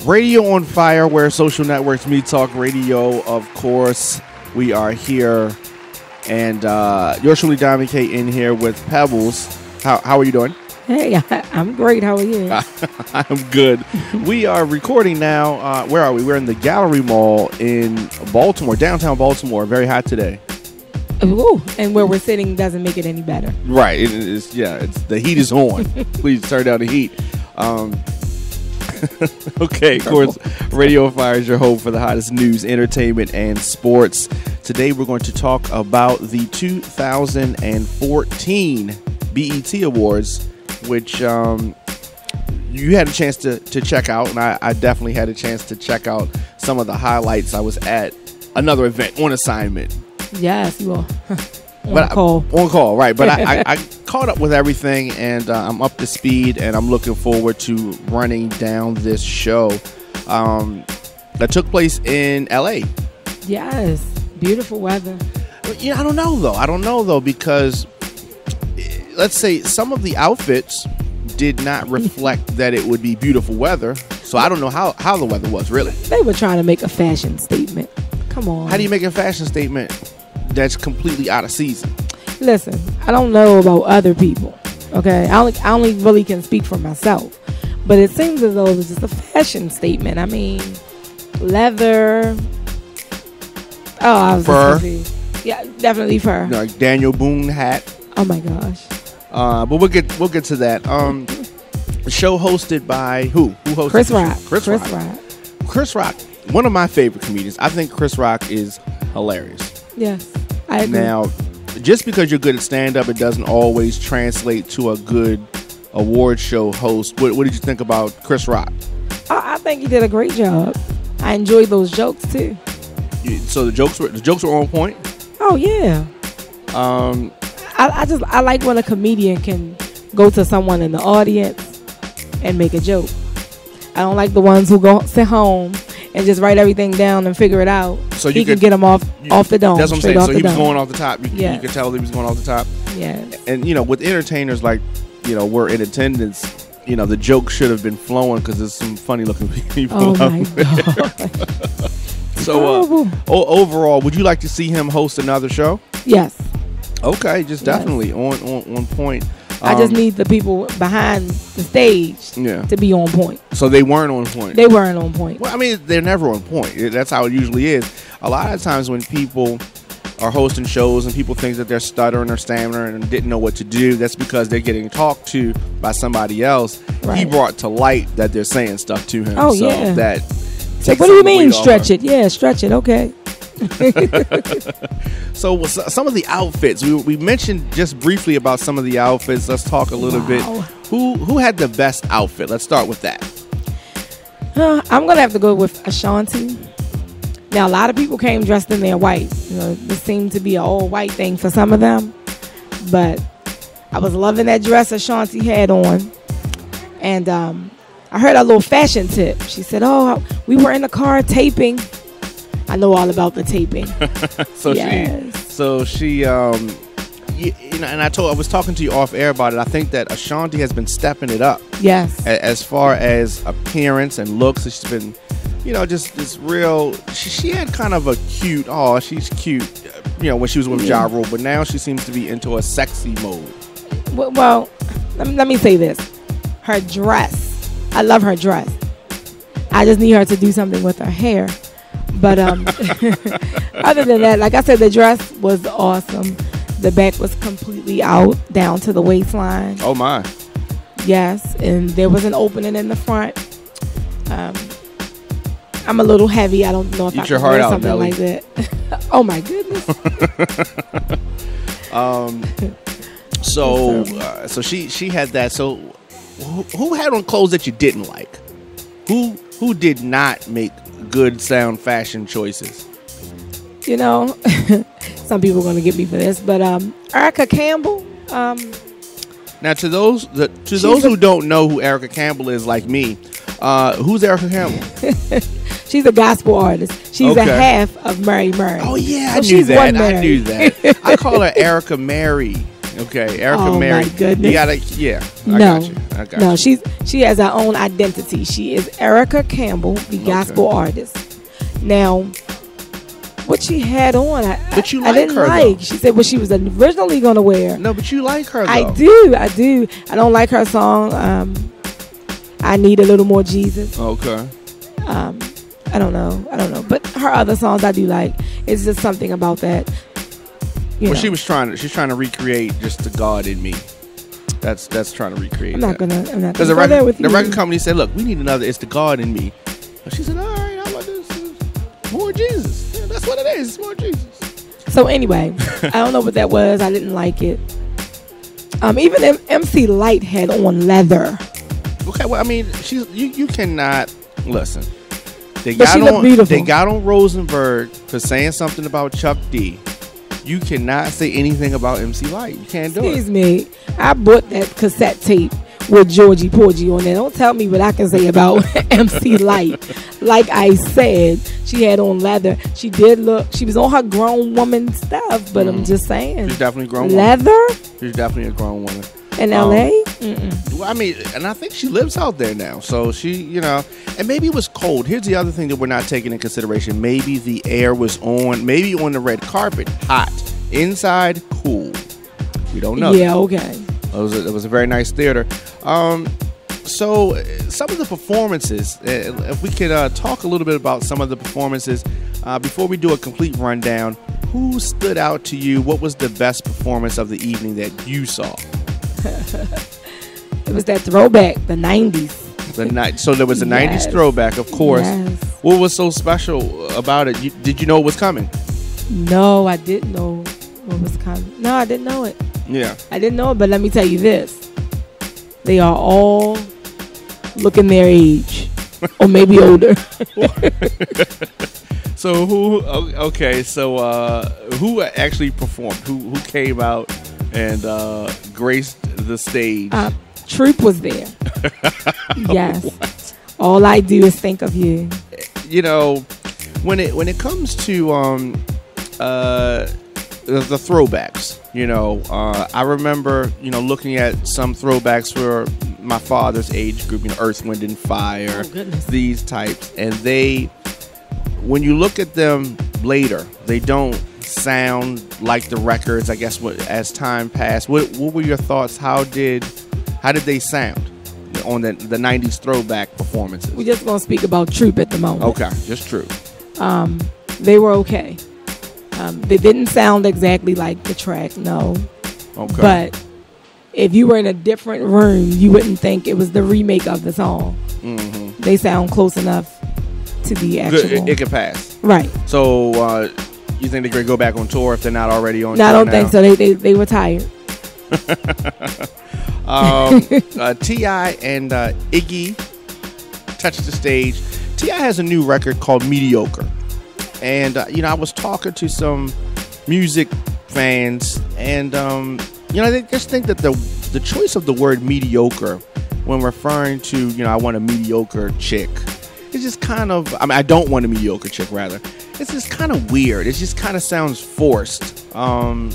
Radio on Fire, where social networks meet. Talk radio, of course. We are here, and yours truly, Diamond K, in here with Pebbles. How are you doing? Hey, I'm great. How are you? I'm good. We are recording now. Where are we? We're in the Gallery Mall in Baltimore, downtown Baltimore. Very hot today. Ooh, and where we're sitting doesn't make it any better. Right. It's the heat is on. Please turn down the heat. Okay, of course, Radio Fire is your home for the hottest news, entertainment, and sports. Today we're going to talk about the 2014 B.E.T. Awards, which you had a chance to check out, and I definitely had a chance to check out some of the highlights. I was at another event on assignment. Yes, you are. On call, right. But I caught up with everything, and I'm up to speed, and I'm looking forward to running down this show that took place in L.A. Yes, beautiful weather. I don't know, though, because let's say some of the outfits did not reflect that it would be beautiful weather, so I don't know how the weather was, really. They were trying to make a fashion statement. Come on. How do you make a fashion statement that's completely out of season? Listen, I don't know about other people, okay? I only really can speak for myself. But it seems as though it's just a fashion statement. I mean, leather. Oh, I was fur. Yeah, definitely fur. Like Daniel Boone hat. Oh my gosh. But we'll get to that. The show hosted by who? Who hosted Chris Rock. Chris Rock. One of my favorite comedians. I think Chris Rock is hilarious. Yes, I agree. Now, just because you're good at stand-up, it doesn't always translate to a good award show host. What did you think about Chris Rock? I think he did a great job. I enjoyed those jokes too. So the jokes were on point? Oh yeah. I like when a comedian can go to someone in the audience and make a joke. I don't like the ones who go sit home and just write everything down and figure it out. So he can get them off the dome. That's what I'm saying. So he was going off the top. You could tell he was going off the top. Yes. And with entertainers like we're in attendance, the joke should have been flowing because there's some funny looking people. Oh my God. So overall, would you like to see him host another show? Yes. Okay, just definitely on point. I just need the people behind the stage to be on point. So they weren't on point. They weren't on point. Well, I mean, they're never on point. That's how it usually is. A lot of times when people are hosting shows and people think that they're stuttering or stammering and didn't know what to do, that's because they're getting talked to by somebody else. Right. He brought to light that they're saying stuff to him. Oh, so yeah. That what do you mean stretch it? Yeah, stretch it. Okay. So some of the outfits we mentioned just briefly about some of the outfits. Let's talk a little bit. Who had the best outfit? Let's start with that. I'm gonna have to go with Ashanti. Now a lot of people came dressed in their white. This seemed to be an all white thing for some of them, but I was loving that dress Ashanti had on, and I heard a little fashion tip. She said, "Oh, we were in the car taping." I know all about the taping. She, and I was talking to you off air about it. I think that Ashanti has been stepping it up. Yes. As far as appearance and looks, she's been, just this real. She had kind of a cute. Oh, she's cute. When she was with Ja Rule, but now she seems to be into a sexy mode. Well, let me say this: her dress. I love her dress. I just need her to do something with her hair. But other than that, like I said, the dress was awesome. The back was completely out down to the waistline. Oh my! Yes, and there was an opening in the front. I'm a little heavy. I don't know if I can wear something like that. Oh my goodness! So she had that. So who had on clothes that you didn't like? Who did not make good sound fashion choices? Some people are going to get me for this, but Erica Campbell. Now, to those who don't know who Erica Campbell is, like me, who's Erica Campbell? She's a gospel artist. She's a half of Mary Murray. Oh yeah, I knew that. I call her Erica Mary. Okay, Erica Oh, Mary. my goodness. You gotta, yeah. I No. got you. I got No, you. she has her own identity. She is Erica Campbell, the gospel artist. Now, what she had on, But you I like didn't her, like. though. She said what she was originally going to wear. No, but you like her, though. I do. I don't like her song. I Need a Little More Jesus. Okay. I don't know. But her other songs I do like. It's just something about that. You know. She's trying to recreate just the God in me. That's trying to recreate. I'm not gonna Because go there with you. the record company said, "Look, we need another. It's the God in me." And she said, "All right, how about this? More Jesus. Yeah, that's what it is. It's more Jesus." So anyway, I don't know what that was. I didn't like it. Even MC Light had on leather. Okay, well, I mean, you cannot listen. But she looked beautiful. They got on Rosenberg for saying something about Chuck D. You cannot say anything about MC Light. You can't do it. Excuse me. I bought that cassette tape with Georgie Porgy on there. Don't tell me what I can say about MC Light. Like I said, she had on leather. She was on her grown woman stuff, but I'm just saying. She's definitely a grown woman. Leather? She's definitely a grown woman. In L.A.? Well, I mean, and I think she lives out there now. So she, and maybe it was cold. Here's the other thing that we're not taking in consideration. Maybe the air was on, maybe on the red carpet, hot. Inside, cool. We don't know. Yeah, okay. It was a very nice theater. So some of the performances, if we could talk a little bit about some of the performances before we do a complete rundown, who stood out to you? What was the best performance of the evening that you saw? It was that throwback, the 90s. So there was a 90s throwback, of course. Yes. What was so special about it? Did you know it was coming? No, I didn't know what was coming. No, I didn't know it. Yeah. I didn't know it, but let me tell you this. They are all looking their age. Or maybe older. So who actually performed? Who came out and graced the stage? Troop was there. Yes. What? All I do is think of you. When it comes to the throwbacks, I remember looking at some throwbacks for my father's age group, Earth, Wind and Fire, these types, and when you look at them later, they don't sound like the records. I guess as time passed, what were your thoughts? How did they sound on the 90s throwback performances? We're just gonna speak about Troop at the moment. Okay, just Troop. They were okay. They didn't sound exactly like the track, no. Okay. But if you were in a different room, you wouldn't think it was the remake of the song. Mm-hmm. They sound close enough to the actual. It could pass. Right. So you think they're going to go back on tour if they're not already on tour? No, I don't think so. They were tired. T.I. and Iggy touched the stage. T.I. has a new record called Mediocre. And, I was talking to some music fans, and, they just think that the choice of the word mediocre when referring to, I want a mediocre chick, it's just kind of, I don't want a mediocre chick, rather. It's just kind of weird. It just kind of sounds forced. I'm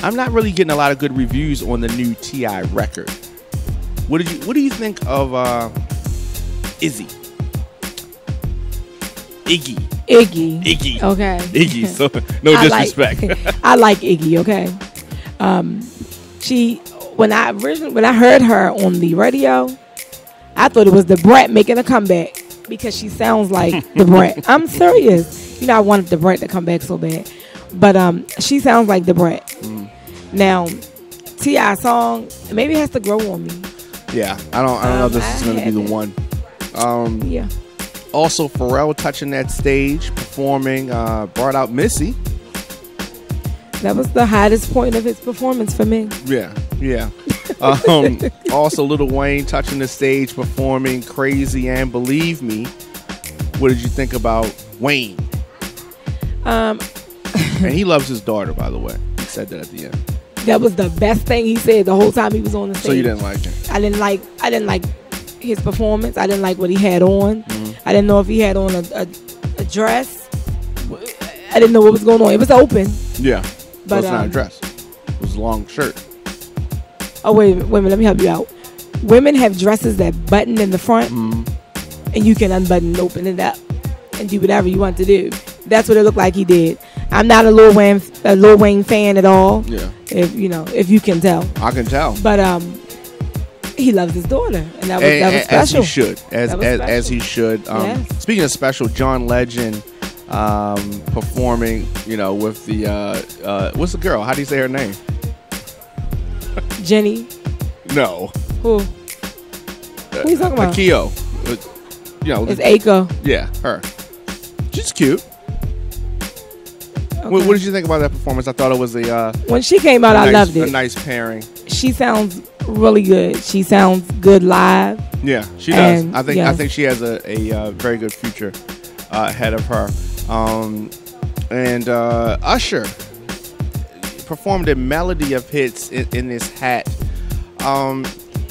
not really getting a lot of good reviews on the new T.I. record. What do you think of Iggy? Okay. Iggy. So no disrespect. I like Iggy. Okay. When I heard her on the radio, I thought it was the Brat making a comeback because she sounds like the Brat. I'm serious. I wanted the Brat to come back so bad, but she sounds like the Brat. Now, T.I. song maybe it has to grow on me. Yeah, I don't know if this is going to be the one. Yeah. Also, Pharrell touching that stage, performing, brought out Missy. That was the highest point of his performance for me. Yeah. Also, Lil Wayne touching the stage, performing Crazy and Believe Me. What did you think about Wayne? And he loves his daughter, by the way. He said that at the end. That was the best thing he said the whole time he was on the stage. So you didn't like it? I didn't like his performance. I didn't like what he had on. I didn't know if he had on a dress. I didn't know what was going on. It was open. Yeah. But it's not a dress. It was a long shirt. Oh, wait a minute. Let me help you out. Women have dresses that button in the front, and you can unbutton and open it up and do whatever you want to do. That's what it looked like he did. I'm not a Lil Wayne fan at all. Yeah. If you can tell. I can tell. But he loves his daughter, and that was special. As he should. As he should. Yes. Speaking of special, John Legend performing, with the what's the girl? How do you say her name? Jenny. No. Who? Who are you talking about? Akio. It's Aiko. Yeah, her. She's cute. Okay. What did you think about that performance? I thought it was when she came out, I loved it. A nice pairing. She sounds really good. She sounds good live. Yeah, she does. And, I think she has a very good future ahead of her. And Usher performed a melody of hits in this hat.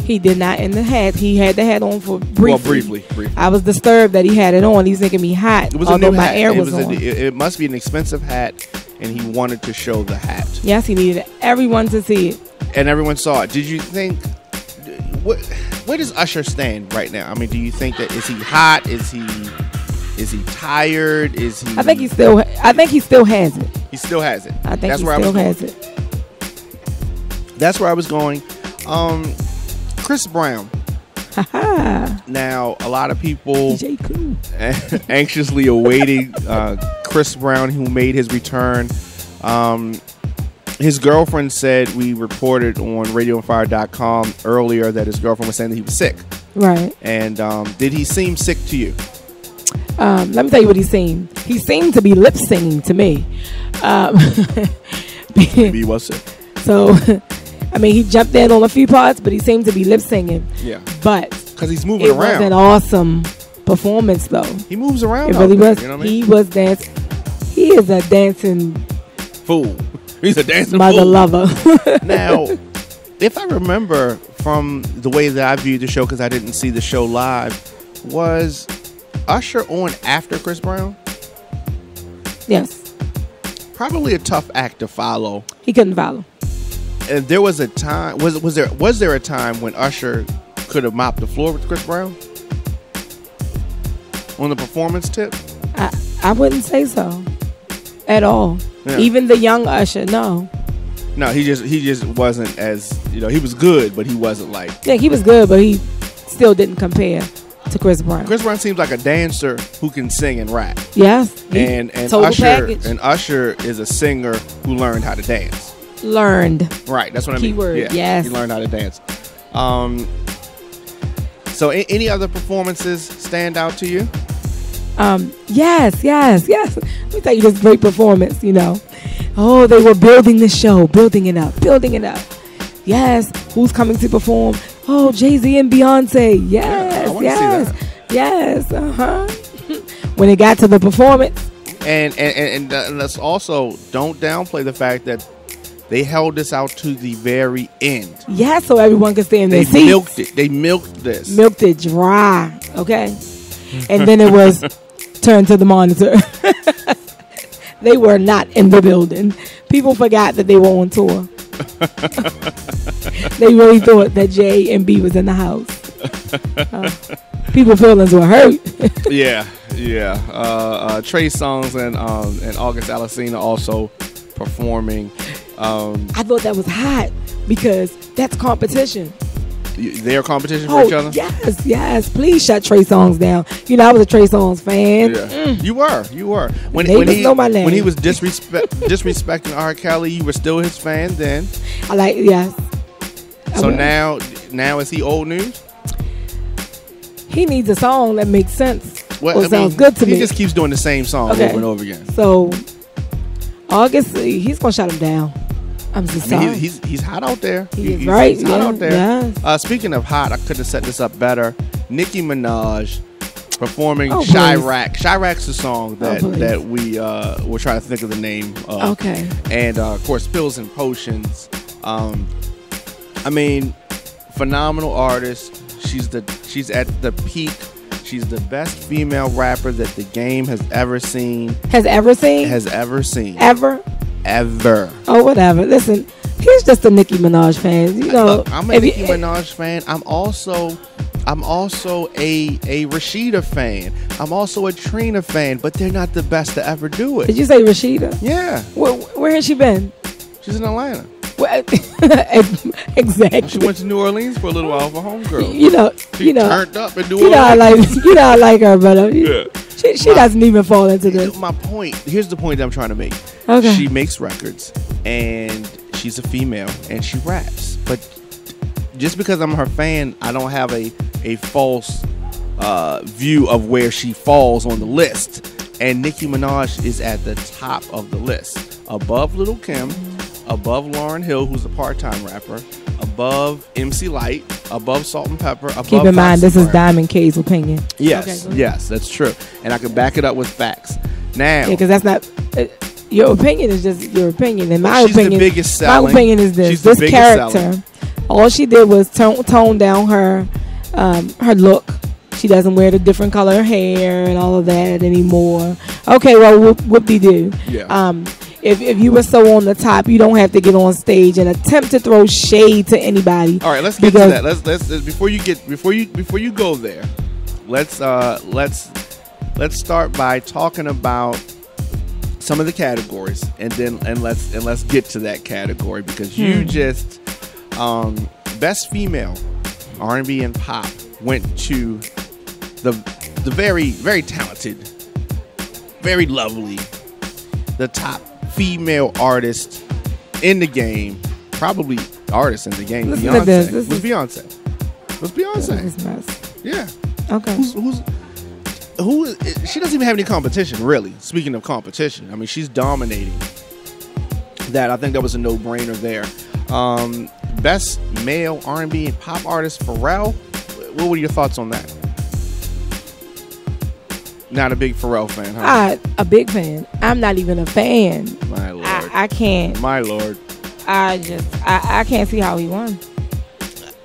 He did not in the hat. He had the hat on for briefly. Well, briefly. I was disturbed that he had it on. He's making me hot. It was although a new my hat. air was on. It must be an expensive hat, and he wanted to show the hat. Yes, he needed everyone to see it. And everyone saw it. Did you think? Where does Usher stand right now? I mean, do you think that is he hot? Is he tired? Is he? I think he still has it. He still has it. I think he still has it. That's where I was going. Chris Brown. Now, a lot of people anxiously awaiting Chris Brown, who made his return. His girlfriend said, we reported on radioandfire.com earlier that his girlfriend was saying that he was sick. Right. And did he seem sick to you? Let me tell you what he seemed. He seemed to be lip singing to me. Maybe he was sick. So, I mean, he jumped in on a few parts, but he seemed to be lip singing. Yeah. But because he's moving around. It was an awesome performance, though. He moves around. It really was. You know what I mean? He was dancing. He is a dancing fool. He's a dancing mother fool. lover. Now, if I remember from the way that I viewed the show, because I didn't see the show live, was Usher on after Chris Brown? Yes. Probably a tough act to follow. He couldn't follow. And there was a time. Was there a time when Usher could have mopped the floor with Chris Brown on the performance tip? I wouldn't say so at all. Yeah. Even the young Usher, no. No, he just wasn't as, he was good, but he wasn't like. Yeah, he was good, but he still didn't compare to Chris Brown. Chris Brown seems like a dancer who can sing and rap. Yes. And Usher is a singer who learned how to dance. Learned. Right, that's what I mean. Keyword, yeah, yes. He learned how to dance. So any other performances stand out to you? Yes. Let me tell you this great performance, Oh, they were building the show, building it up. Yes, who's coming to perform? Oh, Jay-Z and Beyonce. Yes. When it got to the performance. And let's also don't downplay the fact that they held this out to the very end. Yeah, so everyone could stay in their seats. They milked it. They milked this. Milked it dry, okay? And then it was turned to the monitor. They were not in the building. People forgot that they were on tour. They really thought that J and B was in the house. People's feelings were hurt. Yeah. Trey Songz and August Alsina also performing. I thought that was hot because that's competition. They're competition for each other? Yes. Please shut Trey Songz down. I was a Trey Songz fan. Yeah. You were. When know my name. When he was disrespecting R. Kelly, you were still his fan then? Yes. So now is he old news? He needs a song that makes sense. Sounds good to me. He just keeps doing the same song over and over again. So August, he's gonna shut him down. I'm just sorry. He's hot out there. He's hot out there. Yes. Speaking of hot, I could have set this up better. Nicki Minaj performing Oh, Chirac. Chirac's the song that we were trying to think of the name of. Okay. And of course, Pills and Potions. Phenomenal artist. She's at the peak. She's the best female rapper that the game has ever seen. Has ever seen? Has ever seen. Ever? Ever. Oh, whatever. Listen, he's just a Nicki Minaj fan. You know, look, I'm a Nicki Minaj fan. I'm also a Rashida fan. I'm also a Trina fan, but they're not the best to ever do it. Did you say Rashida? Yeah. Where has she been? She's in Atlanta. Well, exactly. She went to New Orleans for a little while for homegirl. She turned up in New Orleans. I like her, but yeah. She doesn't even fall into this. My point. Here's the point that I'm trying to make. Okay. She makes records, and she's a female, and she raps. But just because I'm her fan, I don't have a false view of where she falls on the list. And Nicki Minaj is at the top of the list, above Lil' Kim, above Lauryn Hill, who's a part-time rapper, above MC Lyte, above Salt and Pepper, above Keep in mind, this is Foxy Diamond K's opinion. Yes, Okay, yes, that's true. And I can back it up with facts. Now, because that's not your opinion is just your opinion. And my she's opinion, the biggest selling. my opinion is this: She's the this biggest character, selling. all she did was tone down her look. She doesn't wear the different color hair and all of that anymore. Okay, well, whoop-de-doo. Yeah. If you were so on the top, you don't have to get on stage and attempt to throw shade to anybody. All right, let's get to that. Let's before you go there, let's start by talking about some of the categories, and let's get to that category, because you just best female R&B and pop went to the very, very talented, very lovely, the top female artist in the game, probably artist in the game. Listen Beyonce. to this. Was Beyonce? This is mess. Yeah. Okay. Who? She doesn't even have any competition, really. Speaking of competition, I mean, she's dominating. That, I think that was a no-brainer there. Best male R&B and pop artist, Pharrell. What were your thoughts on that? Not a big Pharrell fan, huh? A big fan. I'm not even a fan. My lord. I can't. My lord. I can't see how he won.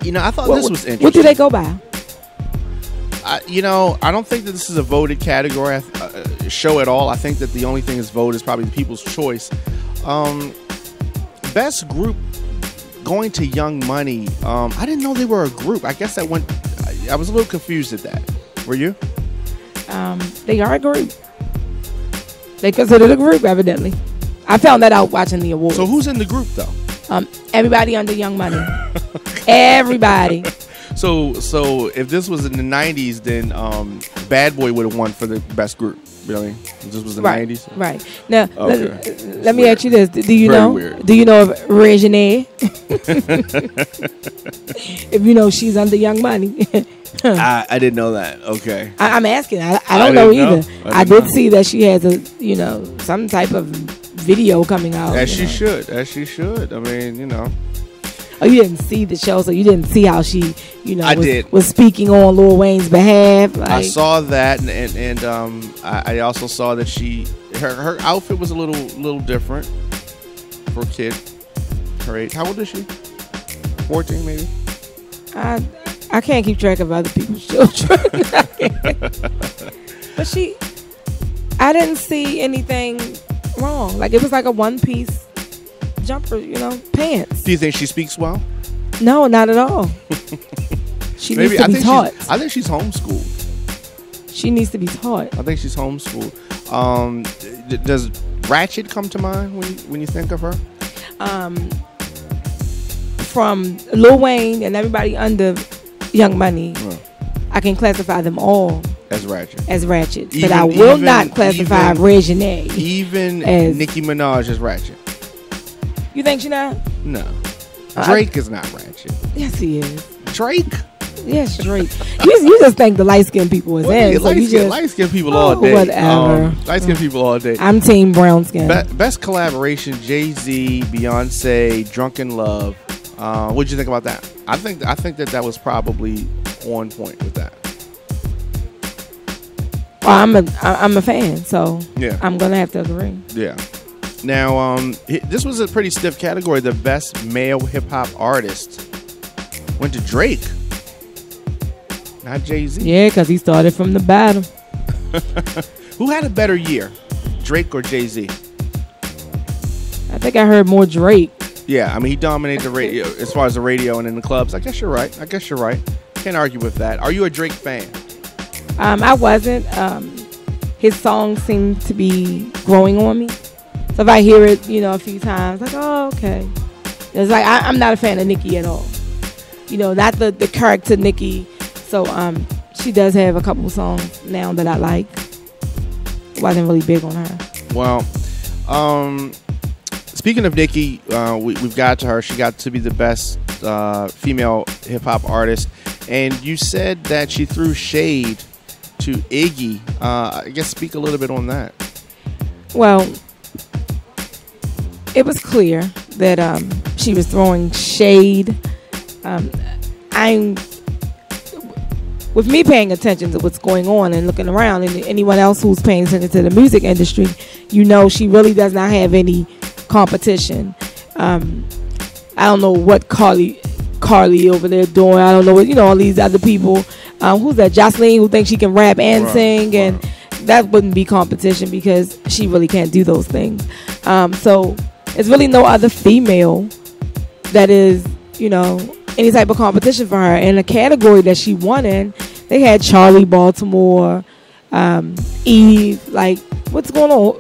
I thought this was interesting. What do they go by? I don't think that this is a voted category show at all. I think that the only thing that's voted is probably the People's Choice. Best group going to Young Money. I didn't know they were a group. I guess I was a little confused at that. Were you? They are a group. They considered a group, evidently. I found that out watching the awards. So who's in the group, though? Everybody under Young Money. Everybody. So if this was in the 90s, then Bad Boy would have won for the best group. Really? This was the 90s? Right. Now, okay. let me ask you this. Do you know? Weird. Do you know of Regine? If you know she's under Young Money. I didn't know that. Okay. I'm asking. I don't know either. I did see that she has some type of video coming out. As she should. I mean, Oh, you didn't see the show, so you didn't see how she, was speaking on Lil Wayne's behalf. I saw that, and I also saw that her outfit was a little different for a kid her age. How old is she? 14, maybe. I can't keep track of other people's children. But I didn't see anything wrong. Like, it was like a one-piece jumper, pants. Do you think she speaks well? No, not at all. She needs to be taught. I think she's homeschooled. She needs to be taught. I think she's homeschooled. Does Ratchet come to mind when you think of her? From Lil Wayne and everybody under Young Money, I can classify them all as Ratchet. But I will not classify Regine. Even as Nicki Minaj as Ratchet. You think she not? No. Drake is not Ratchet. Yes, he is. Drake? Yes, Drake. you just think the light-skinned people is in. Light-skinned people all day. Whatever. Light-skinned people all day. I'm team brown skin. Best collaboration, Jay-Z, Beyonce, Drunken Love. What'd you think about that? I think that was probably on point with that. Well, I'm a fan, so yeah. I'm gonna have to agree. Yeah. Now, this was a pretty stiff category. The best male hip hop artist went to Drake, not Jay-Z. Yeah, because he started from the bottom. Who had a better year, Drake or Jay-Z? I think I heard more Drake. Yeah, I mean, he dominated the radio as far as the radio and in the clubs. I guess you're right. Can't argue with that. Are you a Drake fan? I wasn't. His songs seem to be growing on me. So if I hear it, a few times, like, oh, okay. It's like I'm not a fan of Nicki at all. Not the character Nicki. So she does have a couple songs now that I like. Wasn't really big on her. Well, speaking of Nicki, we've got to her. She got to be the best female hip hop artist, and you said that she threw shade to Iggy. I guess speak a little bit on that. Well, it was clear that she was throwing shade. With me paying attention to what's going on and looking around, and anyone else who's paying attention to the music industry, she really does not have any competition. I don't know what Carly over there doing. I don't know what all these other people. Who's that? Jocelyn, who thinks she can rap and sing, and that wouldn't be competition because she really can't do those things. So there's really no other female that is any type of competition for her. In a category that she won in, they had Charlie Baltimore, Eve. Like, what's going on?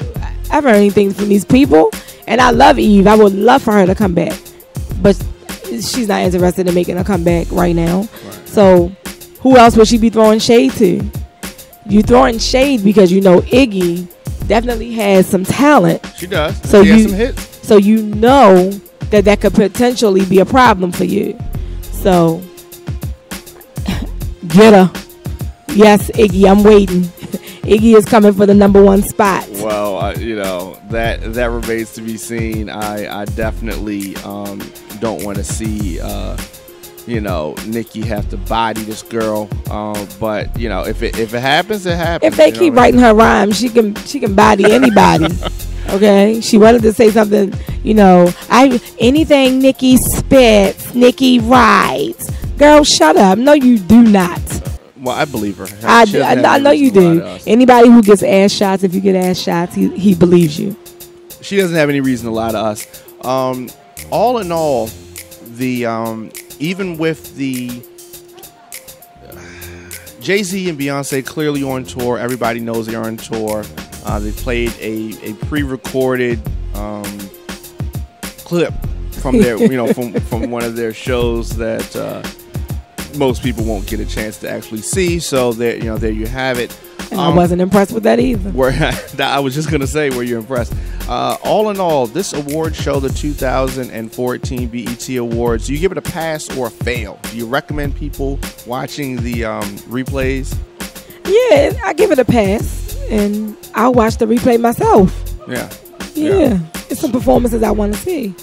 I haven't heard anything from these people, and I love Eve. I would love for her to come back, but she's not interested in making a comeback right now. So who else would she be throwing shade to? You throwing shade because Iggy definitely has some talent. She does. So she has some hits. So that could potentially be a problem for you. So get her. Yes, Iggy, I'm waiting. Iggy is coming for the #1 spot. Well, that remains to be seen. I definitely don't want to see Nicki have to body this girl. But if it happens, it happens. If they keep writing her rhymes, she can body anybody. Okay, she wanted to say something. Anything Nicki spits, Nicki writes. Girl, shut up. No, you do not. Well, I believe her. I know you do. Anybody who gets ass shots, if you get ass shots, he believes you. She doesn't have any reason to lie to us. All in all, the even with the Jay-Z and Beyonce clearly on tour, everybody knows they are on tour. They played a pre-recorded clip from their, from one of their shows that most people won't get a chance to actually see. So there you have it. And I wasn't impressed with that either. I was just gonna say, were you impressed? All in all, this award show, the 2014 B.E.T. Awards, do you give it a pass or a fail? Do you recommend people watching the replays? Yeah, I give it a pass, and I'll watch the replay myself. Yeah. It's some performances I want to see.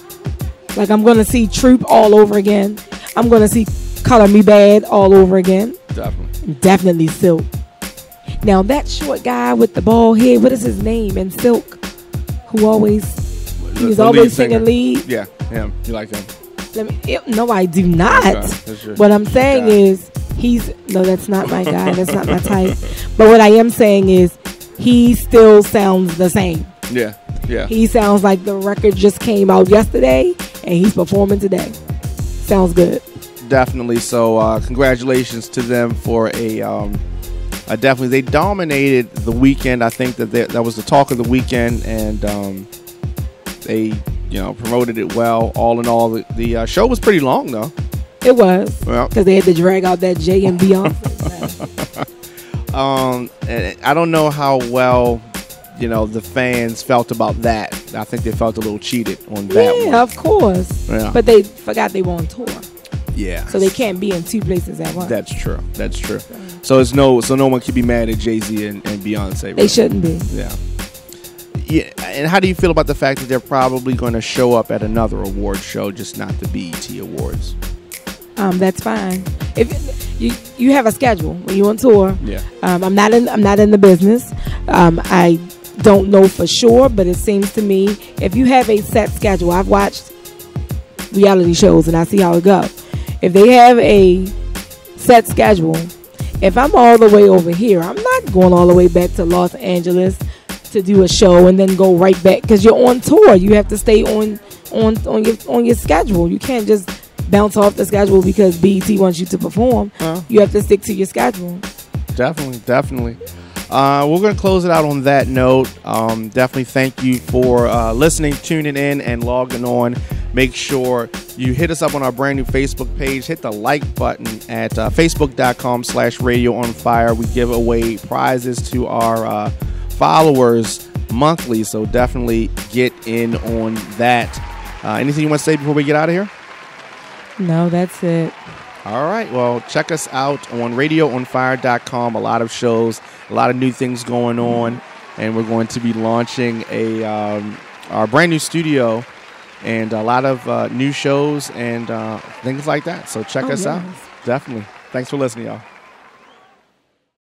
Like, I'm going to see Troop all over again. I'm going to see Color Me Bad all over again. Definitely Silk. Now, that short guy with the bald head, what is his name in Silk? He was always singing lead. Yeah, him. You like him? No, I do not. Okay. What I'm saying is, that's not my guy. That's not my type. But what I am saying is, he still sounds the same. Yeah. He sounds like the record just came out yesterday and he's performing today. Sounds good. Definitely. So congratulations to them for definitely, they dominated the weekend. I think that was the talk of the weekend, and they promoted it well. All in all, the show was pretty long though. It was, because they had to drag out that Jay and Beyonce. And I don't know how well the fans felt about that. I think they felt a little cheated on that one. Yeah, of course. Yeah. But they forgot they were on tour. Yeah. So they can't be in two places at once. That's true. So no one can be mad at Jay-Z and Beyonce. Really. They shouldn't be. Yeah. Yeah. And how do you feel about the fact that they're probably going to show up at another award show, just not the B.E.T. Awards? That's fine. If you have a schedule when you're on tour. Yeah. I'm not in the business. I don't know for sure, but it seems to me if you have a set schedule, I've watched reality shows and I see how it goes. If they have a set schedule, if I'm all the way over here, I'm not going all the way back to Los Angeles to do a show and then go right back because you're on tour. You have to stay on your schedule. You can't just bounce off the schedule because BET wants you to perform. You have to stick to your schedule. Definitely. We're going to close it out on that note. Definitely thank you for listening, tuning in, and logging on. Make sure you hit us up on our brand new Facebook page. Hit the like button at facebook.com/radioonfire. We give away prizes to our followers monthly, so definitely get in on that. Anything you want to say before we get out of here? No, that's it. All right. Well, check us out on radioonfire.com. A lot of shows, a lot of new things going on, and we're going to be launching our brand new studio and a lot of new shows and things like that. So check us out. Definitely. Thanks for listening, y'all.